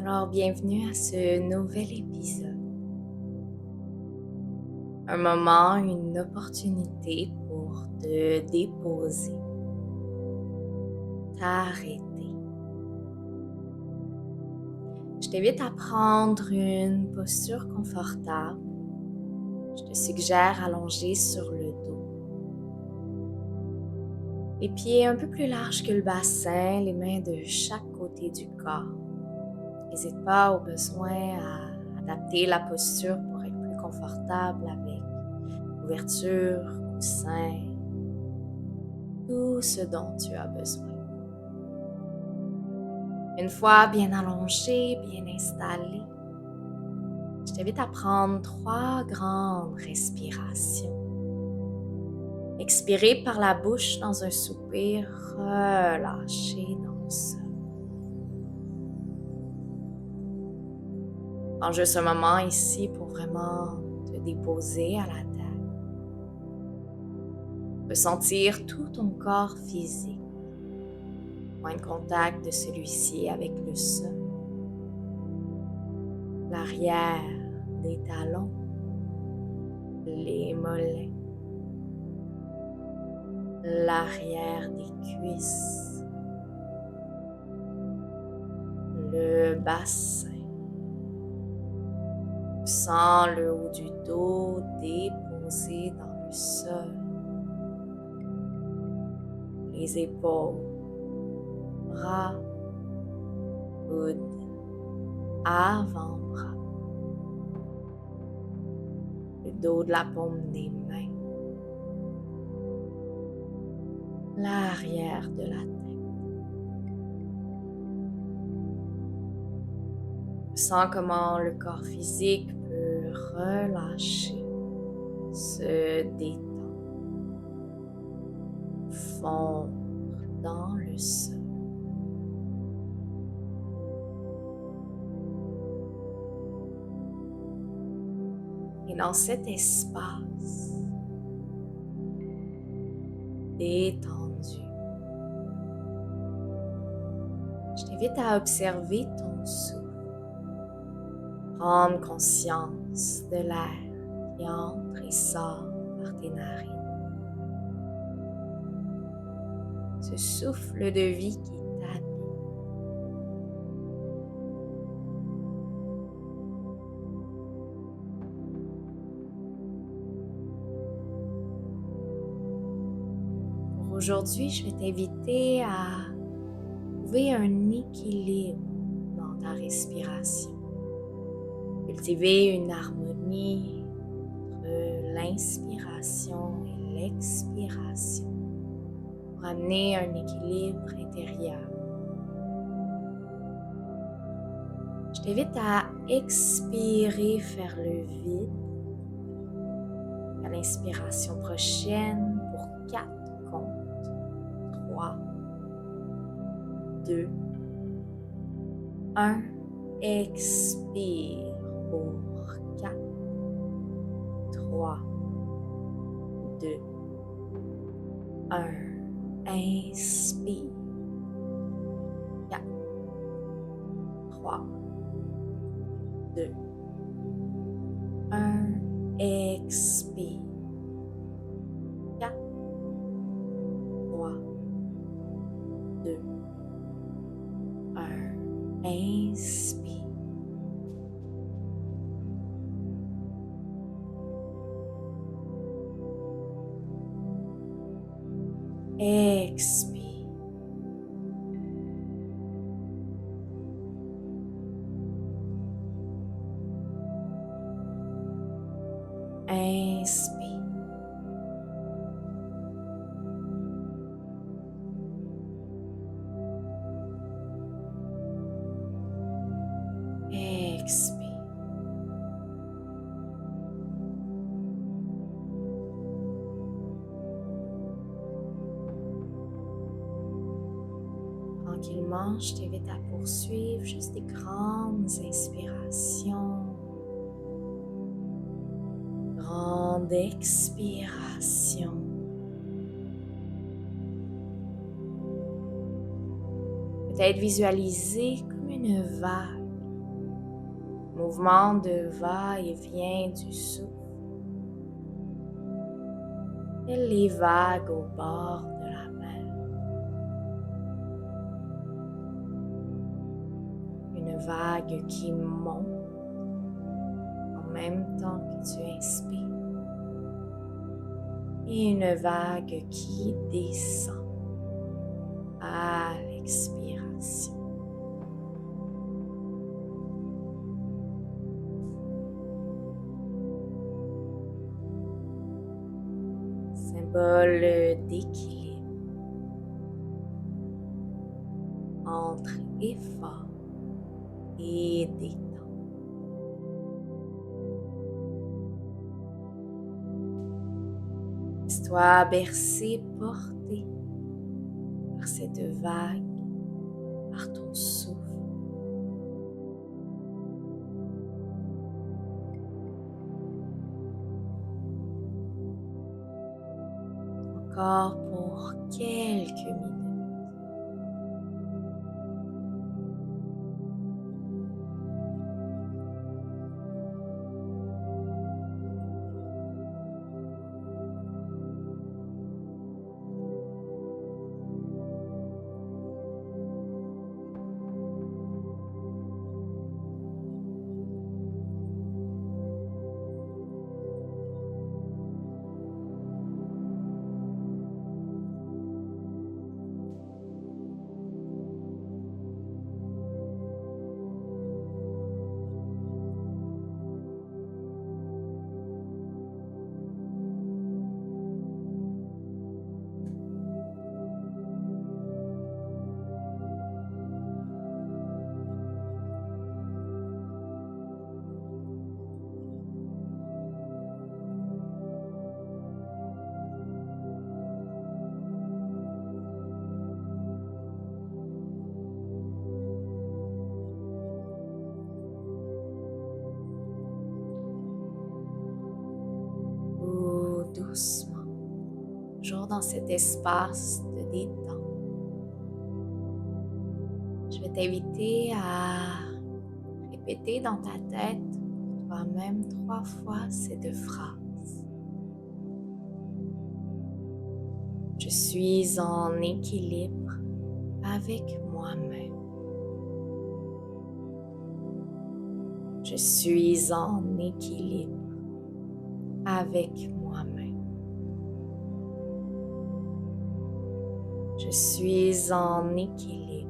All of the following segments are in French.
Alors, bienvenue à ce nouvel épisode. Un moment, une opportunité pour te déposer, t'arrêter. Je t'invite à prendre une posture confortable. Je te suggère allonger sur le dos. Les pieds un peu plus larges que le bassin, les mains de chaque côté du corps. N'hésite pas au besoin à adapter la posture pour être plus confortable avec ouverture, coussin, tout ce dont tu as besoin. Une fois bien allongé, bien installé, je t'invite à prendre 3 grandes respirations. Expirer par la bouche dans un soupir, relâcher dans le sol. Prends juste un moment ici pour vraiment te déposer à la terre. Ressentir tout ton corps physique. Point de contact de celui-ci avec le sol. L'arrière des talons, les mollets, l'arrière des cuisses, le bassin. Sens le haut du dos déposé dans le sol, les épaules, bras, coudes, avant-bras, le dos de la paume des mains, l'arrière de la tête. Sens comment le corps physique peut relâcher, se détendre, fondre dans le sol. Et dans cet espace détendu, je t'invite à observer ton souffle. Prendre conscience de l'air qui entre et sort par tes narines. Ce souffle de vie qui t'habite. Pour aujourd'hui, je vais t'inviter à trouver un équilibre dans ta respiration. Cultiver une harmonie entre l'inspiration et l'expiration pour amener un équilibre intérieur. Je t'invite à expirer vers le vide. À l'inspiration prochaine pour 4 comptes. 3, 2, 1. Expire pour 4, 3, 2, 1. Inspire. 4, 3, 2, 1. Expire. 4, 3, 2, 1. Inspire. Expire. Inspire. Expire. Tranquillement, je t'invite à poursuivre juste des grandes inspirations, grandes expirations. Peut-être visualiser comme une vague mouvement de va-et-vient du souffle et les vagues au bord de la mer. Une vague qui monte en même temps que tu inspires et une vague qui descend à l'expiration. Symbole d'équilibre entre effort et détente. Laisse-toi bercer, porter par cette vague, par ton souffle. Encore pour quelques minutes. Doucement, toujours dans cet espace de détente. Je vais t'inviter à répéter dans ta tête toi-même 3 fois ces 2 phrases. Je suis en équilibre avec moi-même. Je suis en équilibre avec moi-même. Je suis en équilibre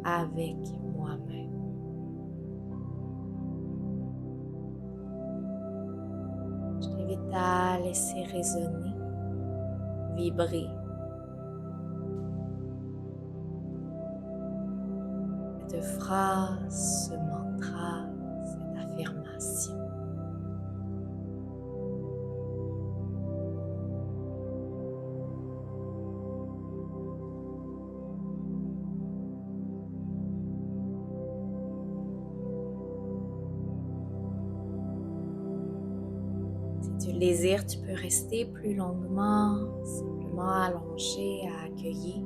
avec moi-même. Je t'invite à laisser résonner, vibrer cette phrase, ce mantra, cette affirmation. Si tu le désires, tu peux rester plus longuement, simplement allongé à accueillir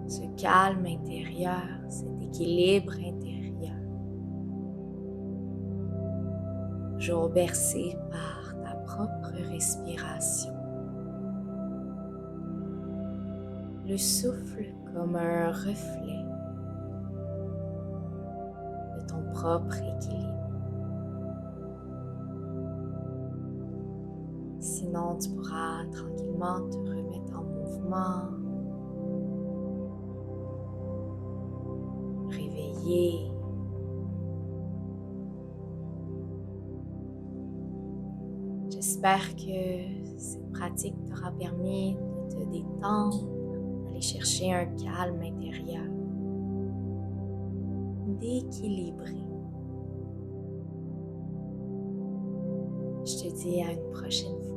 ce calme intérieur, cet équilibre intérieur. Toujours bercé par ta propre respiration. Le souffle comme un reflet de ton propre équilibre. Sinon, tu pourras tranquillement te remettre en mouvement, réveiller. J'espère que cette pratique t'aura permis de te détendre, d'aller chercher un calme intérieur, d'équilibrer. Je te dis à une prochaine fois.